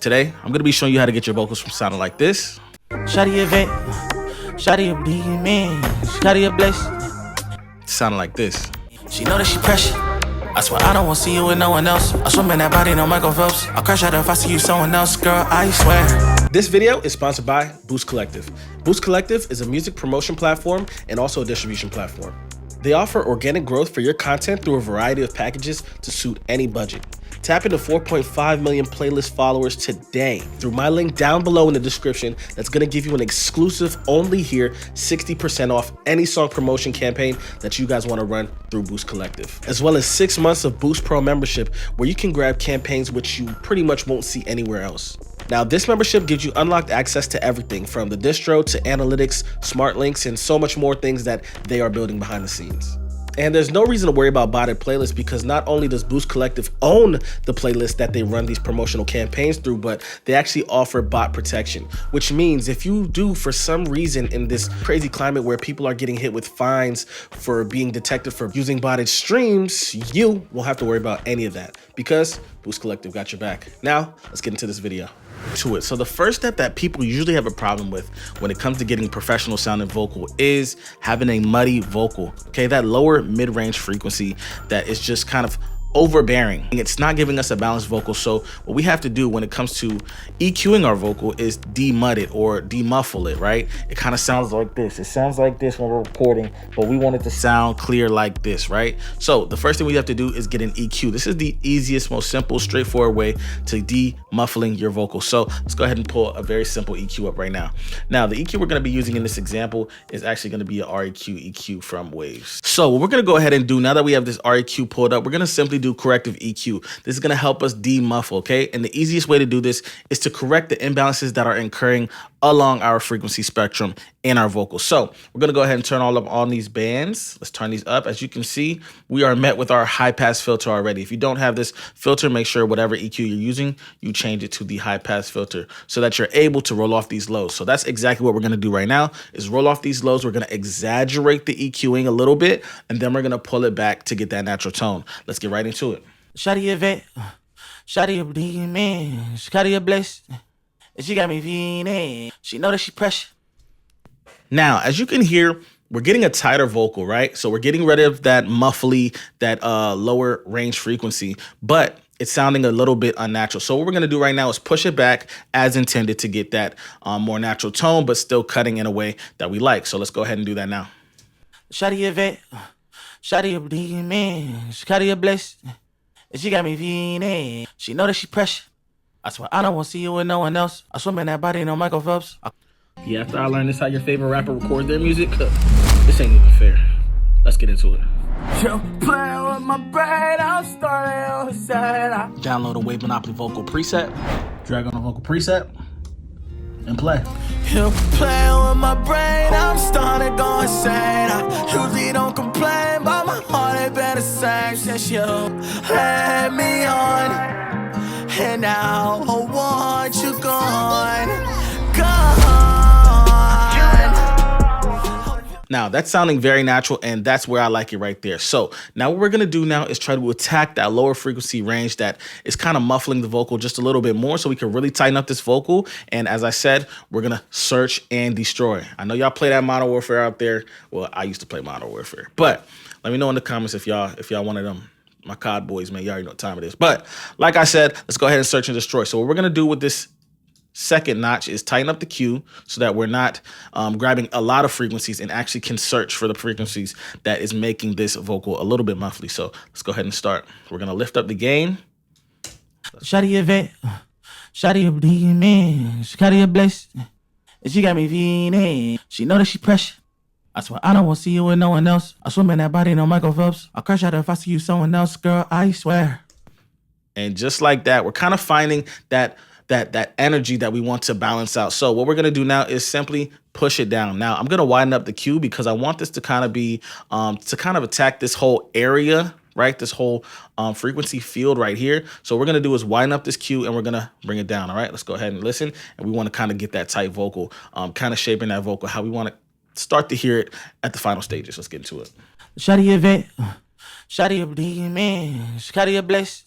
Today, I'm gonna be showing you how to get your vocals from sounding like this. Shawty a vet, shawty a demon, shawty a bless. Sounding like this. She know that she pressure. I swear I don't wanna see you with no one else. I swim in that body, no Michael Phelps. I'll crash out if I see you someone else, girl, I swear. This video is sponsored by Boost Collective. Boost Collective is a music promotion platform and also a distribution platform. They offer organic growth for your content through a variety of packages to suit any budget. Tap into 4.5 million playlist followers today through my link down below in the description that's gonna give you an exclusive, only here, 60% off any song promotion campaign that you guys wanna run through Boost Collective. As well as 6 months of Boost Pro membership where you can grab campaigns which you pretty much won't see anywhere else. Now, this membership gives you unlocked access to everything from the distro to analytics, smart links, and so much more things that they are building behind the scenes. And there's no reason to worry about botted playlists because not only does Boost Collective own the playlist that they run these promotional campaigns through, but they actually offer bot protection, which means if you do, for some reason in this crazy climate where people are getting hit with fines for being detected for using botted streams, you won't have to worry about any of that because Boost Collective got your back. Now, let's get into this video. So the first step that people usually have a problem with when it comes to getting professional sounding vocal is having a muddy vocal, okay? That lower mid-range frequency that is just kind of overbearing. It's not giving us a balanced vocal. So what we have to do when it comes to EQing our vocal is demud it or demuffle it, right? It kind of sounds like this. It sounds like this when we're recording, but we want it to sound clear like this, right? So the first thing we have to do is get an EQ. This is the easiest, most simple, straightforward way to demuffling your vocal. So let's go ahead and pull a very simple EQ up right now. Now, the EQ we're gonna be using in this example is actually gonna be a REQ EQ from Waves. So what we're gonna go ahead and do now that we have this REQ pulled up, we're gonna simply do corrective EQ. This is going to help us demuffle, okay? And the easiest way to do this is to correct the imbalances that are occurring along our frequency spectrum in our vocals. So we're going to go ahead and turn all up on these bands. Let's turn these up. As you can see, we are met with our high pass filter already. If you don't have this filter, make sure whatever EQ you're using, you change it to the high pass filter so that you're able to roll off these lows. So that's exactly what we're going to do right now is roll off these lows. We're going to exaggerate the EQing a little bit, and then we're going to pull it back to get that natural tone. Let's get right into it. Shawty a vet, shawty a demon, shawty a bless. And she got me feeling. She know that she pressure. Now, as you can hear, we're getting a tighter vocal, right? So we're getting rid of that muffly, that lower range frequency, but it's sounding a little bit unnatural. So what we're gonna do right now is push it back as intended to get that more natural tone, but still cutting in a way that we like. So let's go ahead and do that now. Shawty a vet, shawty a demon, shawty a bless. And she got me feeling. She know that she pressure. I swear I don't wanna see you with no one else. I swim in that body, no Michael Phelps. Yeah, after I learned this how your favorite rapper records their music, this ain't even fair. Let's get into it. You're playing with my brain, I'm starting to say. Download a Wave Monopoly vocal preset, drag on a vocal preset, and play. You're playing with my brain, I'm starting to go insane. I usually don't complain, but my heart ain't been the same since you let me on. And now I want you gone. Now that's sounding very natural, and that's where I like it right there. So now what we're gonna do now is try to attack that lower frequency range that is kind of muffling the vocal just a little bit more so we can really tighten up this vocal. And as I said, we're gonna search and destroy. I know y'all play that Modern Warfare out there. Well, I used to play Modern Warfare, but let me know in the comments if y'all one of them. My COD boys, man, y'all already know what time it is. But like I said, let's go ahead and search and destroy. So what we're gonna do with this second notch is tighten up the Q so that we're not grabbing a lot of frequencies and actually can search for the frequencies that is making this vocal a little bit muffly. So let's go ahead and start. We're gonna lift up the gain. Shawty a vet, shawty a demon, shawty a bless. And she got me feeling. She know that she pressure. I swear I don't wanna see you with no one else. I swim in that body, no Michael Phelps. I'll crash out if I see you someone else, girl, I swear. And just like that, we're kind of finding that energy that we want to balance out. So what we're gonna do now is simply push it down. Now I'm gonna widen up the Q because I want this to kind of be, to kind of attack this whole area, right? This whole frequency field right here. So what we're gonna do is widen up this Q and we're gonna bring it down, all right? Let's go ahead and listen. And we wanna kind of get that tight vocal, kind of shaping that vocal, how we wanna start to hear it at the final stages. Let's get into it. Shawty a vet, shawty a demon, shawty a bless.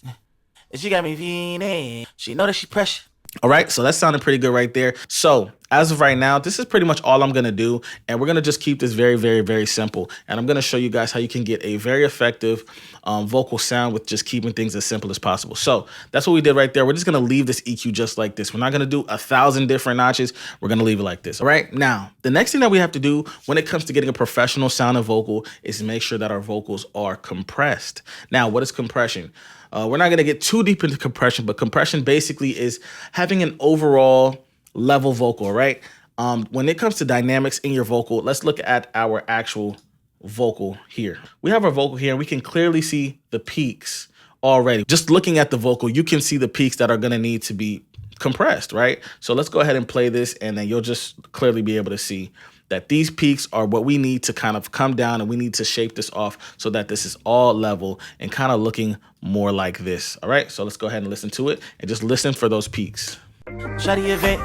And she got me feeling. She know that she pressure. All right, so that's sounding pretty good right there. So as of right now, this is pretty much all I'm gonna do. And we're gonna just keep this very, very, very simple. And I'm gonna show you guys how you can get a very effective vocal sound with just keeping things as simple as possible. So that's what we did right there. We're just gonna leave this EQ just like this. We're not gonna do 1,000 different notches. We're gonna leave it like this. All right, now, the next thing that we have to do when it comes to getting a professional sounding vocal is make sure that our vocals are compressed. Now, what is compression? We're not going to get too deep into compression, but compression basically is having an overall level vocal, right? When it comes to dynamics in your vocal, let's look at our actual vocal here. We have our vocal here, and we can clearly see the peaks already. Just looking at the vocal, you can see the peaks that are going to need to be compressed, right? So let's go ahead and play this, and then you'll just clearly be able to see that these peaks are what we need to kind of come down, and we need to shape this off so that this is all level and kind of looking more like this. All right, so let's go ahead and listen to it and just listen for those peaks. Shawty a vet,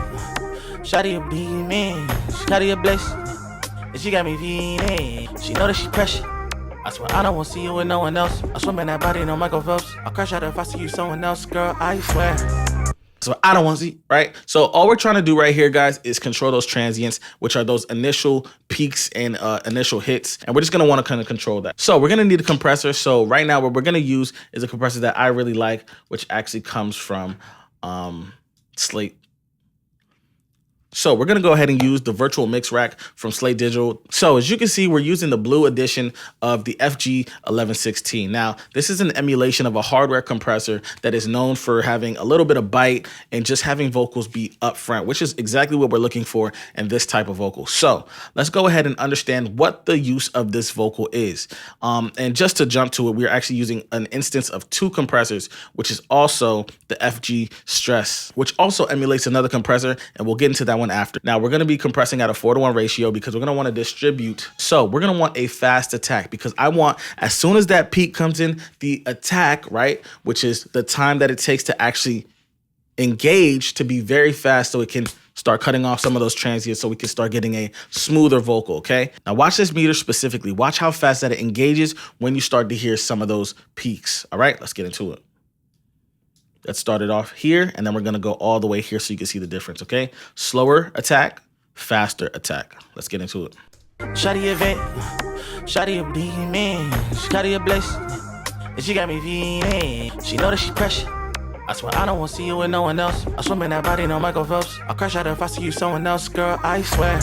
shawty a beaming, shawty a bliss, and she got me feeling. She know that she pressure. I swear I don't want to see you with no one else. I swim in that body, no Michael Phelps. I'll crash out if I see you someone else, girl, I swear. So I don't want to see, right? So all we're trying to do right here, guys, is control those transients, which are those initial peaks and initial hits. And we're just going to want to kind of control that. So we're going to need a compressor. So right now what we're going to use is a compressor that I really like, which actually comes from Slate. So we're going to go ahead and use the virtual mix rack from Slate Digital. So as you can see, we're using the blue edition of the FG1116. Now, this is an emulation of a hardware compressor that is known for having a little bit of bite and just having vocals be up front, which is exactly what we're looking for in this type of vocal. So let's go ahead and understand what the use of this vocal is. And just to jump to it, we're actually using an instance of 2 compressors, which is also the FG Stress, which also emulates another compressor, and we'll get into that one after. Now we're going to be compressing at a 4:1 ratio because we're going to want to distribute. So we're going to want a fast attack because I want, as soon as that peak comes in, the attack, right, which is the time that it takes to actually engage, to be very fast so it can start cutting off some of those transients so we can start getting a smoother vocal, okay? Now watch this meter specifically. Watch how fast that it engages when you start to hear some of those peaks. All right, let's get into it. Let's start it off here, and then we're going to go all the way here so you can see the difference, okay? Slower attack, faster attack. Let's get into it. Shawty a vet, shawty a beaming, shawty a bliss, and she got me feeling. She know that she pressure. I swear I don't want to see you with no one else. I swim in that body, no Michael Phelps. I'll crash out if I see you someone else, girl, I swear.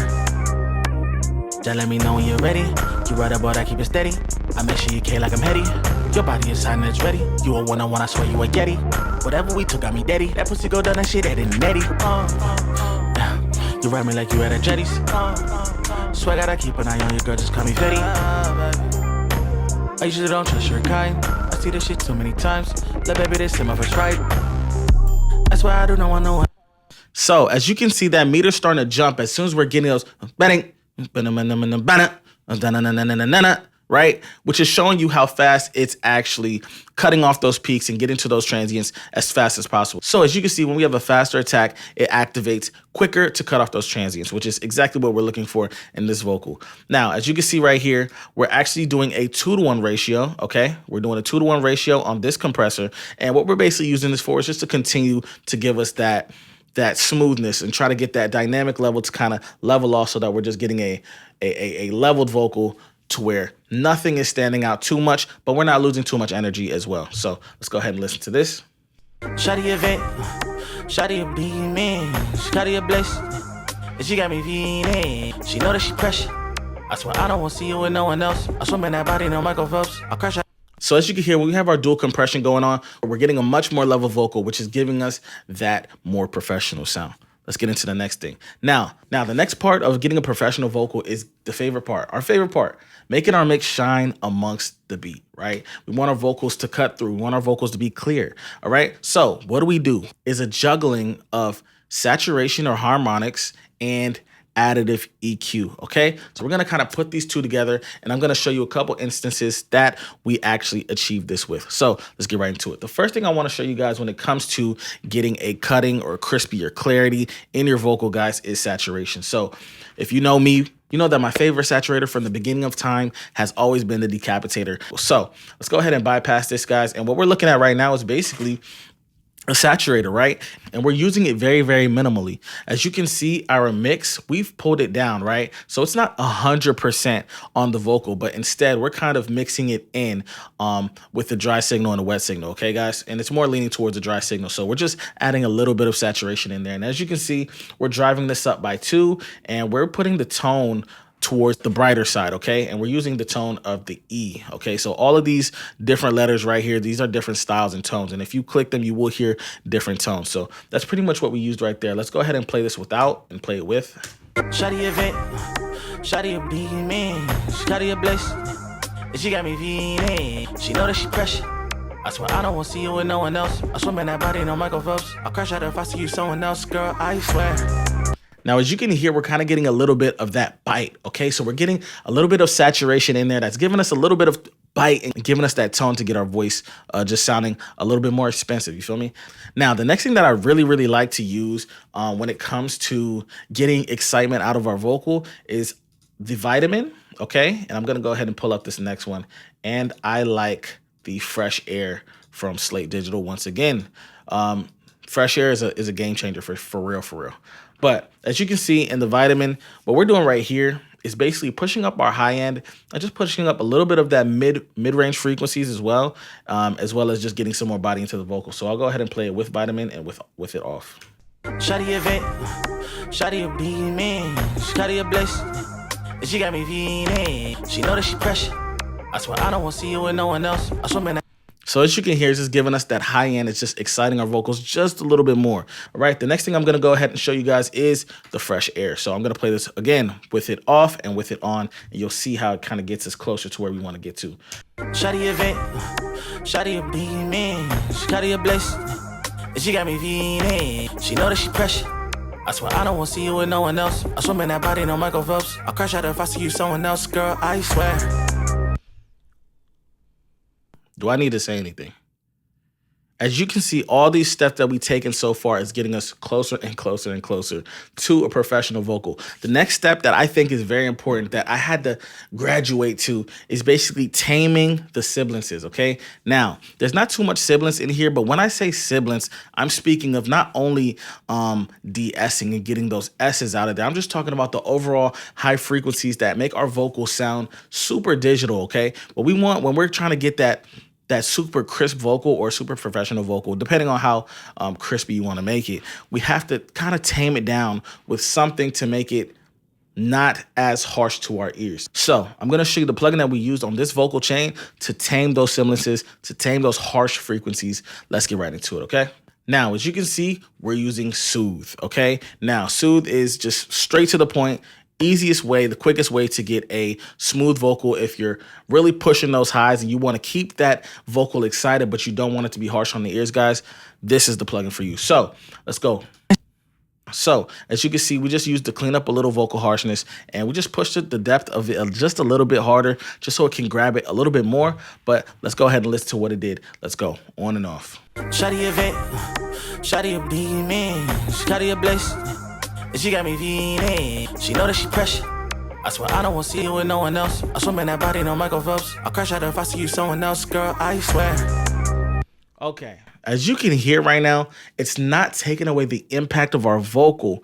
Just let me know when you're ready. You right about I keep it steady. I make sure you care like I'm heady. Your body is sign it's ready. You a one-on-one, I swear you a Yeti. Whatever we took got me daddy. That pussy go down, that shit that in netty. You ride me like you at a jetties. Swear gotta keep an eye on your girl, just call me Fetty. I usually don't trust your kind. I see this shit too many times. Let baby, this is my first ride. That's why I do not want no one. So as you can see, that meter's starting to jump as soon as we're getting those right? Which is showing you how fast it's actually cutting off those peaks and getting to those transients as fast as possible. So as you can see, when we have a faster attack, it activates quicker to cut off those transients, which is exactly what we're looking for in this vocal. Now, as you can see right here, we're actually doing a 2:1 ratio, okay? We're doing a 2:1 ratio on this compressor. And what we're basically using this for is just to continue to give us that smoothness and try to get that dynamic level to kind of level off so that we're just getting a leveled vocal to where nothing is standing out too much, but we're not losing too much energy as well. So let's go ahead and listen to this. Shawty a vet, shawty a beaming, shawty a bliss, and she got me feeling. She know that she pressure. I swear I don't want to see you with no one else. I swim in that body, no Michael Phelps. I'll crash out. So as you can hear, when we have our dual compression going on, we're getting a much more level vocal, which is giving us that more professional sound. Let's get into the next thing. Now, the next part of getting a professional vocal is the favorite part, our favorite part, making our mix shine amongst the beat, right? We want our vocals to cut through. We want our vocals to be clear, all right? So what do? Is a juggling of saturation or harmonics and additive EQ, okay? So we're gonna kind of put these two together, and I'm gonna show you a couple instances that we actually achieved this with. So let's get right into it. The first thing I wanna show you guys when it comes to getting a cutting or crispy or clarity in your vocal, guys, is saturation. So if you know me, you know that my favorite saturator from the beginning of time has always been the decapitator. So let's go ahead and bypass this, guys. And what we're looking at right now is basically a saturator, right? And we're using it very, very minimally. As you can see, our mix, we've pulled it down, right? So it's not 100% on the vocal, but instead we're kind of mixing it in with the dry signal and the wet signal, okay, guys? And it's more leaning towards the dry signal. So we're just adding a little bit of saturation in there. And as you can see, we're driving this up by 2, and we're putting the tone towards the brighter side, okay? And we're using the tone of the E, okay? So all of these different letters right here, these are different styles and tones. And if you click them, you will hear different tones. So that's pretty much what we used right there. Let's go ahead and play this without and play it with. Shawty event, shawty a beaming, shawty a bliss, and she got me feeling. She know that she pressure. I swear I don't want to see you with no one else. I swim in that body, no Michael Phelps. I'll crash out if I see you someone else, girl, I swear. Now, as you can hear, we're kind of getting a little bit of that bite, okay? So we're getting a little bit of saturation in there that's giving us a little bit of bite and giving us that tone to get our voice just sounding a little bit more expensive, you feel me? Now, the next thing that I really, really like to use when it comes to getting excitement out of our vocal is the vitamin, okay? And I'm going to go ahead and pull up this next one. And I like the Fresh Air from Slate Digital once again. Fresh Air is a game changer for real, for real. But as you can see in the vitamin, what we're doing right here is basically pushing up our high end and just pushing up a little bit of that mid-range frequencies as well as just getting some more body into the vocal. So I'll go ahead and play it with vitamin and with it off. Shawty event, shawty a beaming, shawty a bliss, and she got me feeling. She know that she pressure. I swear I don't want to see you with no one else. I swim in that. So as you can hear, it's just giving us that high end. It's just exciting our vocals just a little bit more. All right, the next thing I'm going to go ahead and show you guys is the Fresh Air. So I'm going to play this again with it off and with it on, and you'll see how it kind of gets us closer to where we want to get to. Shawty event, shawty a beaming, shawty a bliss, and she got me feeling. She know that she pressure. I swear I don't want to see you with no one else. I swim in that body, no Michael Phelps. I'll crash out if I see you someone else, girl, I swear. Do I need to say anything? As you can see, all these steps that we've taken so far is getting us closer and closer and closer to a professional vocal. The next step that I think is very important that I had to graduate to is basically taming the sibilances, okay? Now, there's not too much sibilance in here, but when I say sibilance, I'm speaking of not only de-essing and getting those S's out of there. I'm just talking about the overall high frequencies that make our vocals sound super digital, okay? What we want when we're trying to get that super crisp vocal or super professional vocal, depending on how crispy you want to make it, we have to kind of tame it down with something to make it not as harsh to our ears. So I'm going to show you the plugin that we used on this vocal chain to tame those sibilances, to tame those harsh frequencies. Let's get right into it, okay? Now, as you can see, we're using Soothe, okay? Now, Soothe is just straight to the point, easiest way, the quickest way to get a smooth vocal if you're really pushing those highs and you want to keep that vocal excited, but you don't want it to be harsh on the ears, guys. This is the plugin for you. So let's go. So as you can see, we just used to clean up a little vocal harshness, and we just pushed the depth of it just a little bit harder, just so it can grab it a little bit more. But let's go ahead and listen to what it did. Let's go on and off. Shawty event, shawty a beaming, shawty a bliss, and she got me feeling. She know that she pressure. I swear I don't want to see you with no one else. I swim in that body, no Michael Phelps. I'll crash out if I see you someone else, girl, I swear. Okay, as you can hear right now, it's not taking away the impact of our vocal,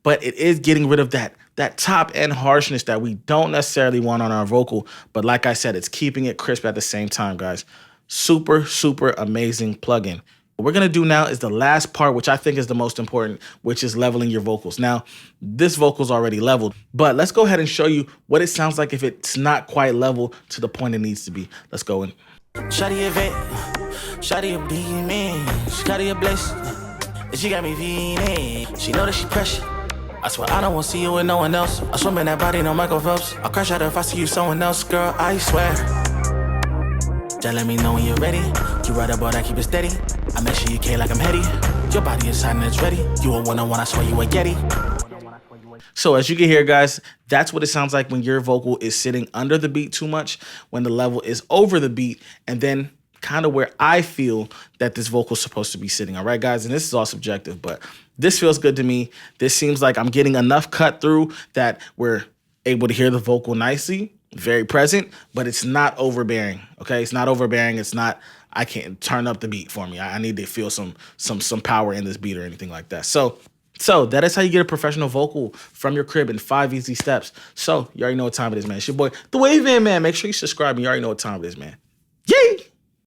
but it is getting rid of that top end harshness that we don't necessarily want on our vocal. But like I said, it's keeping it crisp at the same time, guys. Super, super amazing plugin. What we're going to do now is the last part, which I think is the most important, which is leveling your vocals. Now, this vocal's already leveled, but let's go ahead and show you what it sounds like if it's not quite level to the point it needs to be. Let's go in. Shawty event, shawty a beaming, shawty a bliss, and she got me feeling. She know that she pressure. I swear I don't want to see you with no one else. I swim in that body, no Michael Phelps. I'll crash out if I see you someone else, girl, I swear. Just let me know when you're ready. You right about that, keep it steady. I make sure you K like I'm heady. Your body is hot and it's ready. You a one-on-one, I swear you a Yeti. So as you can hear, guys, that's what it sounds like when your vocal is sitting under the beat too much, when the level is over the beat, and then kind of where I feel that this vocal is supposed to be sitting. All right, guys, and this is all subjective, but this feels good to me. This seems like I'm getting enough cut through that we're able to hear the vocal nicely, very present, but it's not overbearing, okay? It's not overbearing. It's not I can't turn up the beat for me. I need to feel some power in this beat or anything like that. So that is how you get a professional vocal from your crib in 5 easy steps. So you already know what time it is, man. It's your boy, The Wave Man. Make sure you subscribe and you already know what time it is, man. Yay!